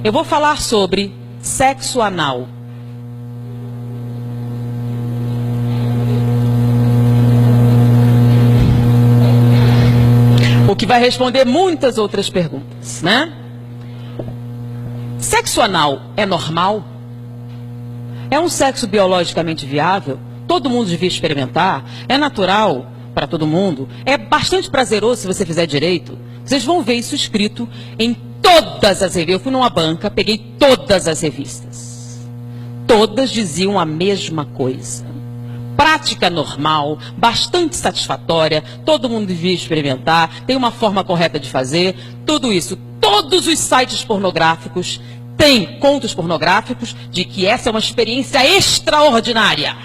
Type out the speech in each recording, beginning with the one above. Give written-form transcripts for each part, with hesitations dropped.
Eu vou falar sobre sexo anal. O que vai responder muitas outras perguntas, né? Sexo anal é normal? É um sexo biologicamente viável? Todo mundo devia experimentar? É natural para todo mundo? É bastante prazeroso se você fizer direito? Vocês vão ver isso escrito em todas as revistas. Eu fui numa banca, peguei todas as revistas. Todas diziam a mesma coisa. Prática normal, bastante satisfatória, todo mundo devia experimentar, tem uma forma correta de fazer, tudo isso. Todos os sites pornográficos têm contos pornográficos de que essa é uma experiência extraordinária.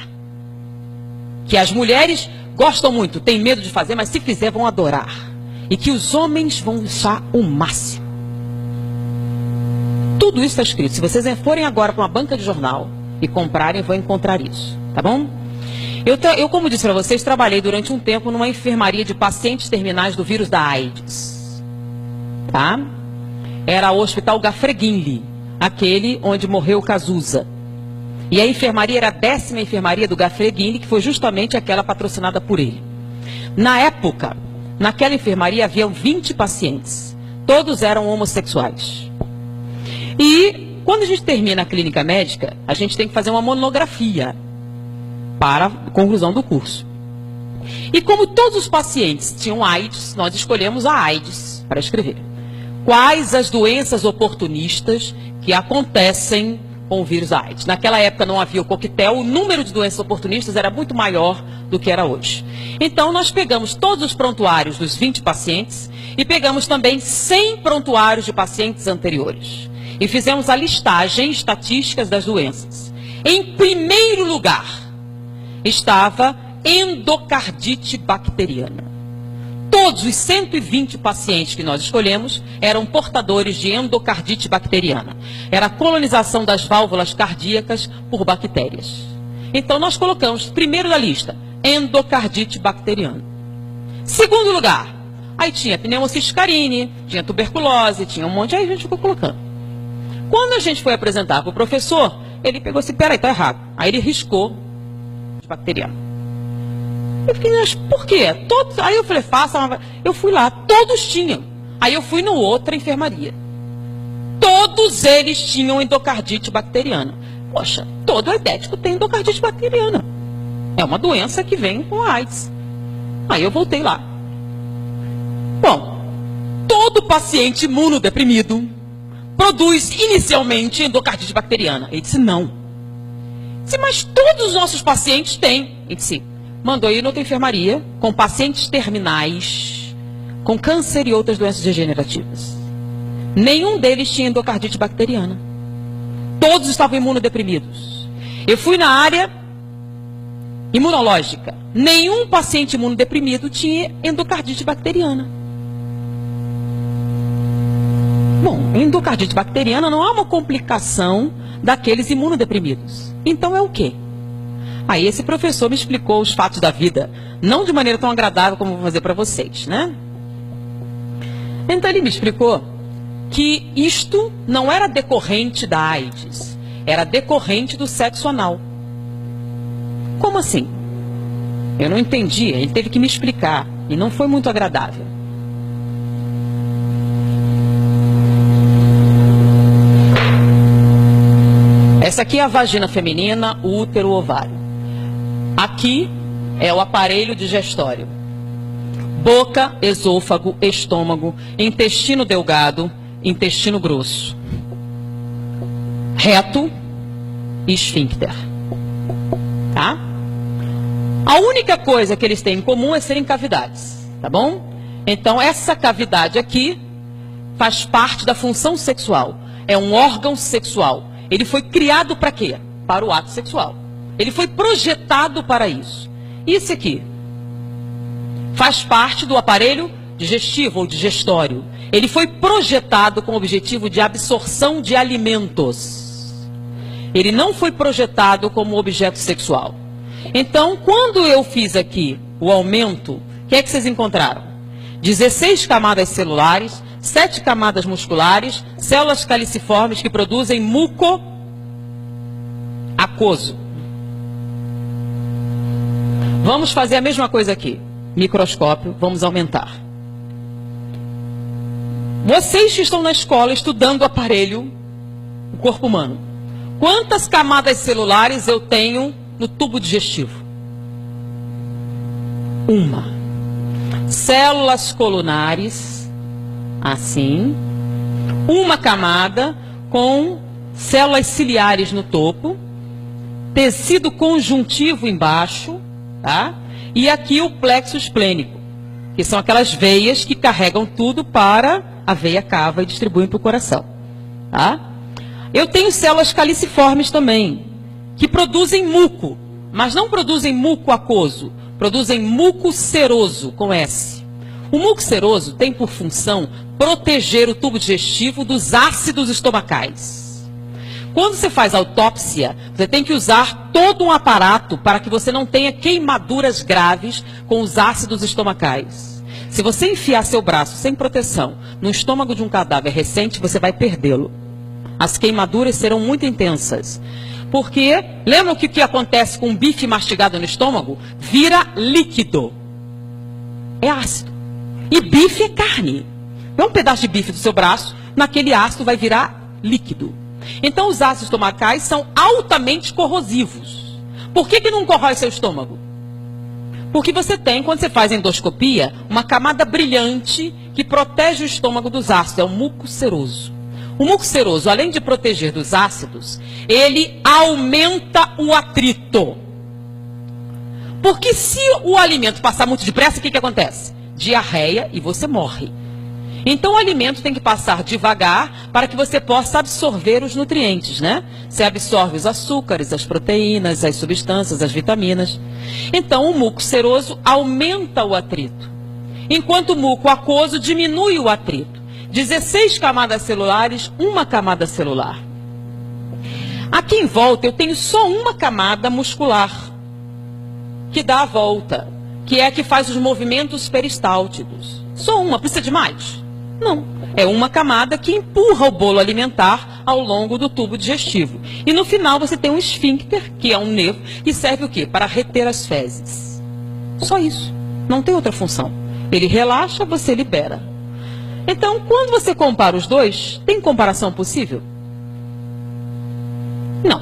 Que as mulheres gostam muito, têm medo de fazer, mas se fizer vão adorar. E que os homens vão achar o máximo. Tudo isso está escrito. Se vocês forem agora para uma banca de jornal e comprarem, vão encontrar isso, tá bom? Eu, como disse para vocês, trabalhei durante um tempo numa enfermaria de pacientes terminais do vírus da AIDS. Tá? Era o Hospital Gafreguinli, aquele onde morreu Cazuza. E a enfermaria era a 10ª enfermaria do Gafreguinli, que foi justamente aquela patrocinada por ele. Na época, naquela enfermaria haviam 20 pacientes. Todos eram homossexuais. E quando a gente termina a clínica médica, a gente tem que fazer uma monografia para a conclusão do curso. E como todos os pacientes tinham AIDS, nós escolhemos a AIDS para escrever. Quais as doenças oportunistas que acontecem com o vírus da AIDS? Naquela época não havia o coquetel, o número de doenças oportunistas era muito maior do que era hoje. Então nós pegamos todos os prontuários dos 20 pacientes e pegamos também 100 prontuários de pacientes anteriores. E fizemos a listagem estatísticas das doenças. Em primeiro lugar estava endocardite bacteriana. Todos os 120 pacientes que nós escolhemos eram portadores de endocardite bacteriana. Era a colonização das válvulas cardíacas por bactérias. Então nós colocamos, primeiro da lista, endocardite bacteriana. Segundo lugar, aí tinha pneumociste carine, tinha tuberculose, tinha um monte, aí a gente ficou colocando. Quando a gente foi apresentar para o professor, ele pegou assim, peraí, tá errado. Aí ele riscou bacteriano. Eu fiquei, mas por quê? Todos, aí eu falei, faça uma... Eu fui lá, todos tinham. Aí eu fui no outra enfermaria. Todos eles tinham endocardite bacteriana. Poxa, todo aidético tem endocardite bacteriana. É uma doença que vem com a AIDS. Aí eu voltei lá. Bom, todo paciente imunodeprimido produz inicialmente endocardite bacteriana. Ele disse, não. Mas todos os nossos pacientes têm. Ele disse, mandou ir noutra enfermaria com pacientes terminais, com câncer e outras doenças degenerativas. Nenhum deles tinha endocardite bacteriana. Todos estavam imunodeprimidos. Eu fui na área imunológica. Nenhum paciente imunodeprimido tinha endocardite bacteriana. Bom, endocardite bacteriana não é uma complicação daqueles imunodeprimidos. Então é o quê? Aí esse professor me explicou os fatos da vida, não de maneira tão agradável como vou fazer para vocês, né? Então ele me explicou que isto não era decorrente da AIDS, era decorrente do sexo anal. Como assim? Eu não entendi, ele teve que me explicar, e não foi muito agradável. Essa aqui é a vagina feminina, o útero, o ovário. Aqui é o aparelho digestório. Boca, esôfago, estômago, intestino delgado, intestino grosso. Reto e esfíncter. Tá? A única coisa que eles têm em comum é serem cavidades. Tá bom? Então essa cavidade aqui faz parte da função sexual. É um órgão sexual. Ele foi criado para quê? Para o ato sexual. Ele foi projetado para isso. Isso aqui faz parte do aparelho digestivo ou digestório. Ele foi projetado com o objetivo de absorção de alimentos. Ele não foi projetado como objeto sexual. Então, quando eu fiz aqui o aumento, o que é que vocês encontraram? 16 camadas celulares, 7 camadas musculares, células caliciformes que produzem muco aquoso. Vamos fazer a mesma coisa aqui. Microscópio, vamos aumentar. Vocês que estão na escola estudando o aparelho, o corpo humano, quantas camadas celulares eu tenho no tubo digestivo? Uma. Células colunares, assim. Uma camada com células ciliares no topo. Tecido conjuntivo embaixo, tá? E aqui o plexo esplênico, que são aquelas veias que carregam tudo para a veia cava e distribuem para o coração, tá? Eu tenho células caliciformes também, que produzem muco, mas não produzem muco aquoso, produzem muco seroso, com S. O muco seroso tem por função proteger o tubo digestivo dos ácidos estomacais. Quando você faz autópsia, você tem que usar todo um aparato para que você não tenha queimaduras graves com os ácidos estomacais. Se você enfiar seu braço sem proteção no estômago de um cadáver recente, você vai perdê-lo. As queimaduras serão muito intensas. Porque, lembra o que acontece com um bife mastigado no estômago? Vira líquido. É ácido. E bife é carne. É um pedaço de bife do seu braço, naquele ácido vai virar líquido. Então, os ácidos estomacais são altamente corrosivos. Por que não corrói seu estômago? Porque você tem, quando você faz endoscopia, uma camada brilhante que protege o estômago dos ácidos. É o muco seroso. O muco seroso, além de proteger dos ácidos, ele aumenta o atrito. Porque se o alimento passar muito depressa, o que acontece? Diarreia e você morre. Então o alimento tem que passar devagar para que você possa absorver os nutrientes, né? Você absorve os açúcares, as proteínas, as substâncias, as vitaminas. Então o muco seroso aumenta o atrito, enquanto o muco aquoso diminui o atrito. 16 camadas celulares, uma camada celular. Aqui em volta eu tenho só uma camada muscular, que dá a volta, que é a que faz os movimentos peristálticos. Só uma, precisa de mais? Não. É uma camada que empurra o bolo alimentar ao longo do tubo digestivo. E no final você tem um esfíncter, que é um nervo, que serve o quê? Para reter as fezes. Só isso. Não tem outra função. Ele relaxa, você libera. Então, quando você compara os dois, tem comparação possível? Não.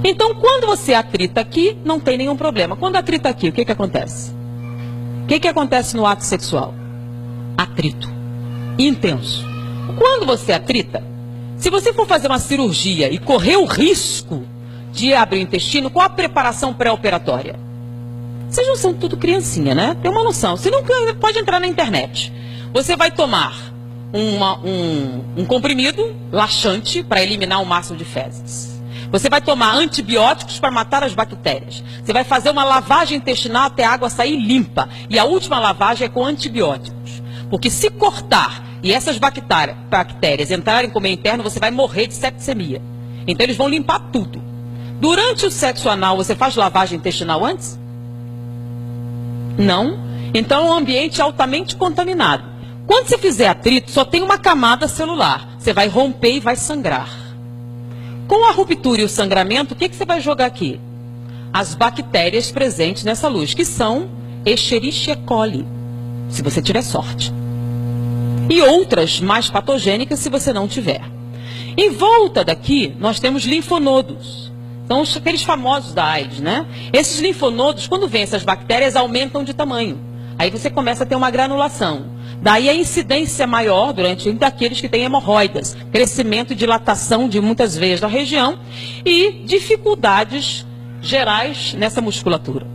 Então, quando você atrita aqui, não tem nenhum problema. Quando atrita aqui, o que acontece? O que acontece no ato sexual? Atrito. Intenso. Quando você atrita, se você for fazer uma cirurgia e correr o risco de abrir o intestino, qual a preparação pré-operatória? Vocês não são tudo criancinha, né? Tem uma noção. Você não pode entrar na internet. Você vai tomar um comprimido laxante para eliminar o máximo de fezes. Você vai tomar antibióticos para matar as bactérias. Você vai fazer uma lavagem intestinal até a água sair limpa. E a última lavagem é com antibióticos. Porque se cortar e essas bactérias entrarem como meio interno, você vai morrer de septicemia. Então eles vão limpar tudo. Durante o sexo anal, você faz lavagem intestinal antes? Não. Então é um ambiente altamente contaminado. Quando você fizer atrito, só tem uma camada celular. Você vai romper e vai sangrar. Com a ruptura e o sangramento, o que você vai jogar aqui? As bactérias presentes nessa luz, que são Escherichia coli, se você tiver sorte. E outras mais patogênicas, se você não tiver. Em volta daqui, nós temos linfonodos. São aqueles famosos da AIDS, né? Esses linfonodos, quando vêm essas bactérias, aumentam de tamanho. Aí você começa a ter uma granulação. Daí a incidência maior durante daqueles que têm hemorroidas, crescimento e dilatação de muitas veias da região e dificuldades gerais nessa musculatura.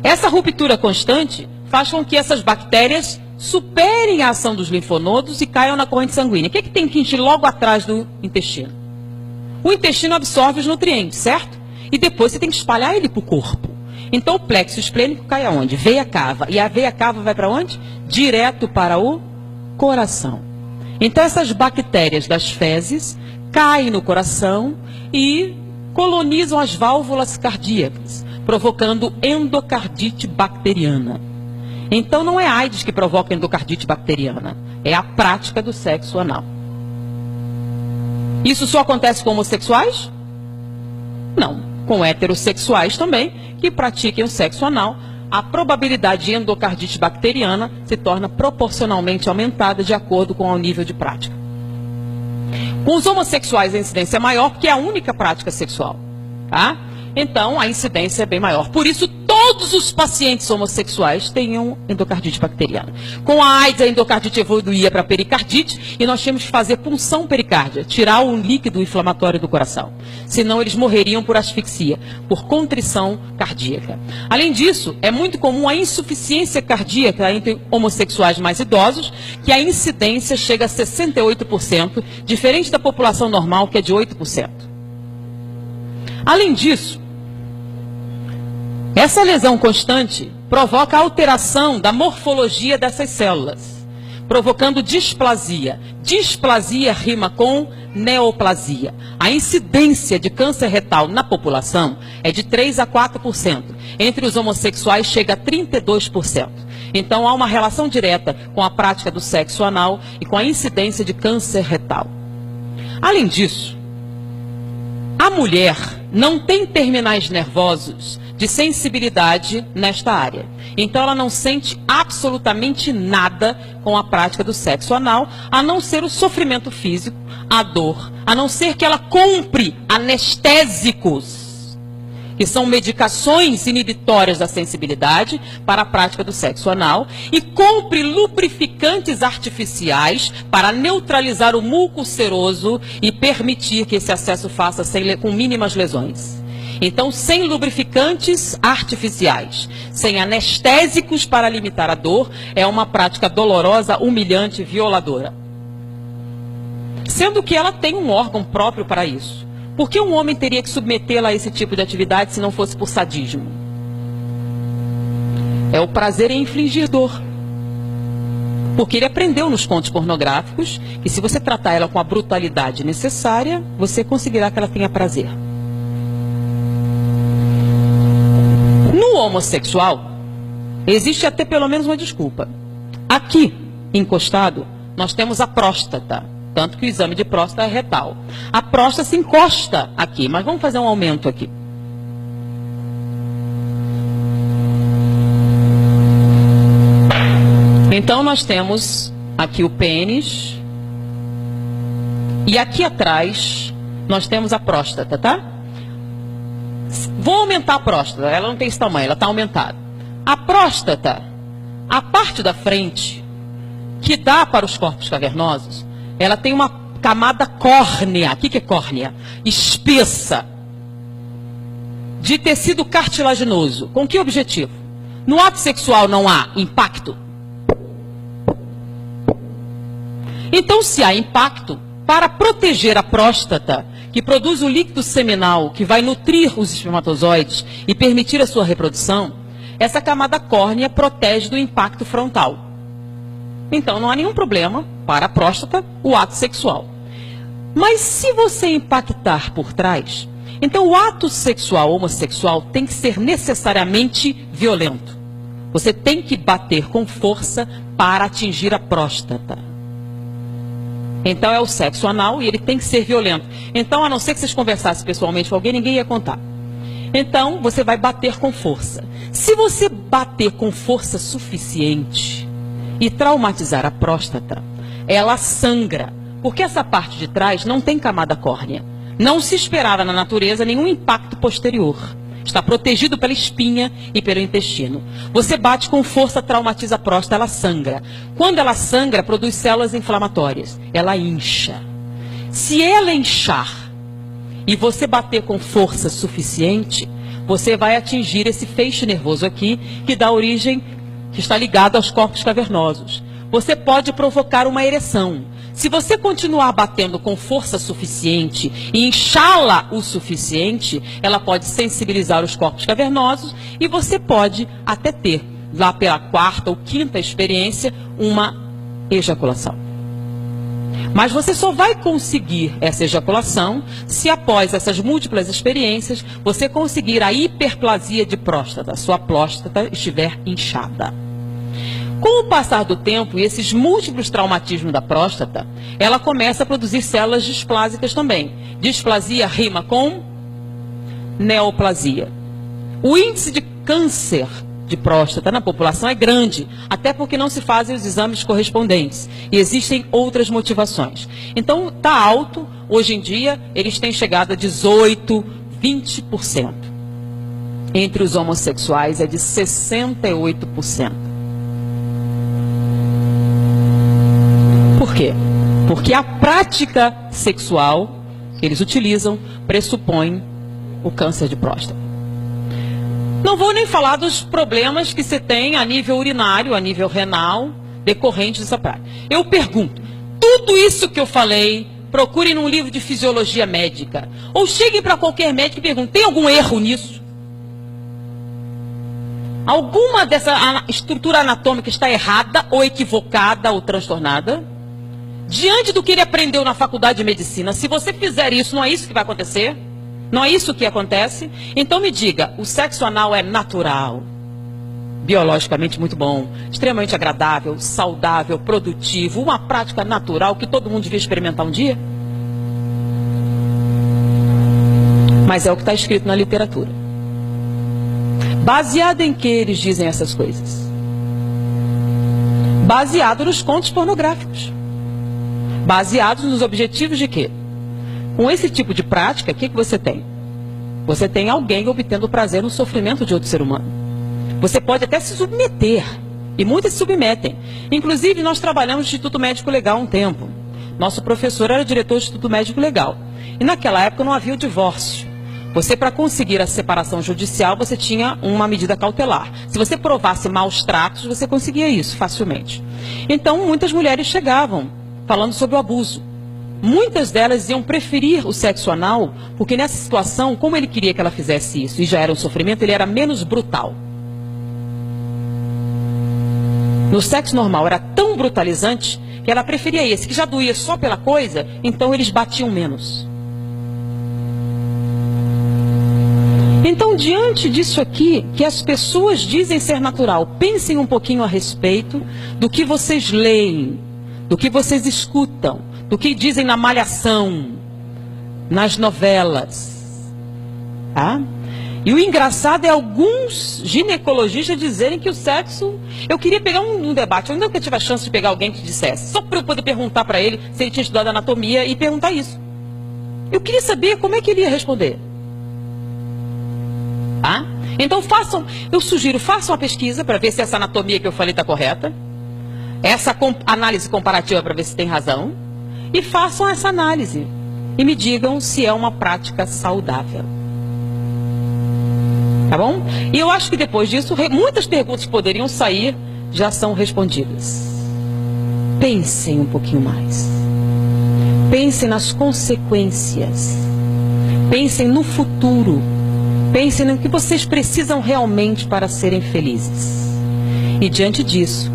Essa ruptura constante faz com que essas bactérias superem a ação dos linfonodos e caiam na corrente sanguínea. O que tem que encher logo atrás do intestino? O intestino absorve os nutrientes, certo? E depois você tem que espalhar ele para o corpo. Então o plexo esplênico cai aonde? Veia cava. E a veia cava vai para onde? Direto para o coração. Então essas bactérias das fezes caem no coração e colonizam as válvulas cardíacas, provocando endocardite bacteriana. Então não é AIDS que provoca endocardite bacteriana, é a prática do sexo anal. Isso só acontece com homossexuais? Não, com heterossexuais também, que pratiquem o sexo anal, a probabilidade de endocardite bacteriana se torna proporcionalmente aumentada de acordo com o nível de prática. Com os homossexuais a incidência é maior porque é a única prática sexual, tá? Então a incidência é bem maior. Por isso todos os pacientes homossexuais tenham endocardite bacteriana. Com a AIDS a endocardite evoluía para pericardite e nós tínhamos que fazer punção pericárdia, tirar o líquido inflamatório do coração. Senão eles morreriam por asfixia, por contrição cardíaca. Além disso, é muito comum a insuficiência cardíaca entre homossexuais mais idosos, que a incidência chega a 68%, diferente da população normal, que é de 8%. Além disso, essa lesão constante provoca alteração da morfologia dessas células, provocando displasia. Displasia rima com neoplasia. A incidência de câncer retal na população é de 3 a 4%. Entre os homossexuais chega a 32%. Então há uma relação direta com a prática do sexo anal e com a incidência de câncer retal. Além disso, a mulher não tem terminais nervosos de sensibilidade nesta área. Então ela não sente absolutamente nada com a prática do sexo anal, a não ser o sofrimento físico, a dor, a não ser que ela compre anestésicos, que são medicações inibitórias da sensibilidade para a prática do sexo anal, e compre lubrificantes artificiais para neutralizar o muco seroso e permitir que esse acesso faça com mínimas lesões. Então, sem lubrificantes artificiais, sem anestésicos para limitar a dor, é uma prática dolorosa, humilhante, violadora. Sendo que ela tem um órgão próprio para isso. Por que um homem teria que submetê-la a esse tipo de atividade se não fosse por sadismo? É o prazer em infligir dor. Porque ele aprendeu nos contos pornográficos que se você tratar ela com a brutalidade necessária, você conseguirá que ela tenha prazer. No homossexual, existe até pelo menos uma desculpa. Aqui, encostado, nós temos a próstata. Tanto que o exame de próstata é retal. A próstata se encosta aqui, mas vamos fazer um aumento aqui. Então nós temos aqui o pênis. E aqui atrás nós temos a próstata, tá? Vou aumentar a próstata, ela não tem esse tamanho, ela está aumentada. A próstata, a parte da frente, que dá para os corpos cavernosos, ela tem uma camada córnea. O que é córnea? Espessa, de tecido cartilaginoso. Com que objetivo? No ato sexual não há impacto? Então, se há impacto, para proteger a próstata, que produz o líquido seminal, que vai nutrir os espermatozoides e permitir a sua reprodução, essa camada córnea protege do impacto frontal. Então, não há nenhum problema para a próstata o ato sexual. Mas se você impactar por trás, então o ato sexual homossexual tem que ser necessariamente violento. Você tem que bater com força para atingir a próstata. Então é o sexo anal e ele tem que ser violento. Então, a não ser que vocês conversassem pessoalmente com alguém, ninguém ia contar. Então, você vai bater com força. Se você bater com força suficiente e traumatizar a próstata, ela sangra, porque essa parte de trás não tem camada córnea. Não se esperava na natureza nenhum impacto posterior. Está protegido pela espinha e pelo intestino. Você bate com força, traumatiza a próstata, ela sangra. Quando ela sangra, produz células inflamatórias. Ela incha. Se ela inchar e você bater com força suficiente, você vai atingir esse feixe nervoso aqui, que dá origem, que está ligado aos corpos cavernosos. Você pode provocar uma ereção. Se você continuar batendo com força suficiente e inchá-la o suficiente, ela pode sensibilizar os corpos cavernosos e você pode até ter, lá pela quarta ou quinta experiência, uma ejaculação. Mas você só vai conseguir essa ejaculação se após essas múltiplas experiências você conseguir a hiperplasia de próstata, sua próstata estiver inchada. Com o passar do tempo e esses múltiplos traumatismos da próstata, ela começa a produzir células displásicas também. Displasia rima com neoplasia. O índice de câncer de próstata na população é grande, até porque não se fazem os exames correspondentes. E existem outras motivações. Então, está alto. Hoje em dia, eles têm chegado a 18%, 20%. Entre os homossexuais é de 68%. Por quê? Porque a prática sexual que eles utilizam pressupõe o câncer de próstata. Não vou nem falar dos problemas que você tem a nível urinário, a nível renal, decorrentes dessa prática. Eu pergunto, tudo isso que eu falei, procurem num livro de fisiologia médica, ou cheguem para qualquer médico e perguntem, tem algum erro nisso? Alguma dessa estrutura anatômica está errada, ou equivocada, ou transtornada? Diante do que ele aprendeu na faculdade de medicina, se você fizer isso, não é isso que vai acontecer? Não é isso que acontece? Então me diga, o sexo anal é natural, biologicamente muito bom, extremamente agradável, saudável, produtivo, uma prática natural que todo mundo devia experimentar um dia? Mas é o que está escrito na literatura. Baseado em que eles dizem essas coisas? Baseado nos contos pornográficos. Baseados nos objetivos de quê? Com esse tipo de prática, o que você tem? Você tem alguém obtendo prazer no sofrimento de outro ser humano. Você pode até se submeter, e muitos se submetem. Inclusive, nós trabalhamos no Instituto Médico Legal há um tempo. Nosso professor era diretor do Instituto Médico Legal. E naquela época não havia o divórcio. Você, para conseguir a separação judicial, você tinha uma medida cautelar. Se você provasse maus tratos, você conseguia isso facilmente. Então, muitas mulheres chegavam falando sobre o abuso. Muitas delas iam preferir o sexo anal, porque nessa situação, como ele queria que ela fizesse isso, e já era um sofrimento, ele era menos brutal. No sexo normal era tão brutalizante, que ela preferia esse, que já doía só pela coisa, então eles batiam menos. Então, diante disso aqui, que as pessoas dizem ser natural, pensem um pouquinho a respeito do que vocês leem, do que vocês escutam, do que dizem na malhação, nas novelas. Tá? E o engraçado é alguns ginecologistas dizerem que o sexo... Eu queria pegar um debate, eu nunca tive a chance de pegar alguém que dissesse, só para eu poder perguntar para ele se ele tinha estudado anatomia e perguntar isso. Eu queria saber como é que ele ia responder. Tá? Então eu sugiro, façam uma pesquisa para ver se essa anatomia que eu falei está correta. Essa análise comparativa para ver se tem razão. E façam essa análise. E me digam se é uma prática saudável. Tá bom? E eu acho que depois disso, muitas perguntas que poderiam sair já são respondidas. Pensem um pouquinho mais. Pensem nas consequências. Pensem no futuro. Pensem no que vocês precisam realmente para serem felizes. E diante disso,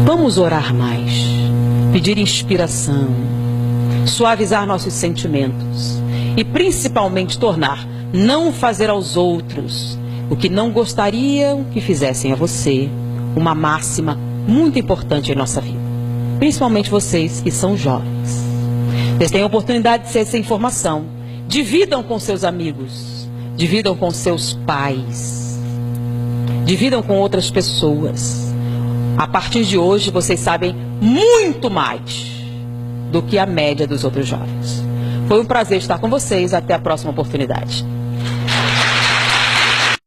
vamos orar mais, pedir inspiração, suavizar nossos sentimentos e principalmente não fazer aos outros o que não gostariam que fizessem a você, uma máxima muito importante em nossa vida. Principalmente vocês que são jovens. Vocês têm a oportunidade de ter essa informação. Dividam com seus amigos, dividam com seus pais, dividam com outras pessoas. A partir de hoje, vocês sabem muito mais do que a média dos outros jovens. Foi um prazer estar com vocês. Até a próxima oportunidade.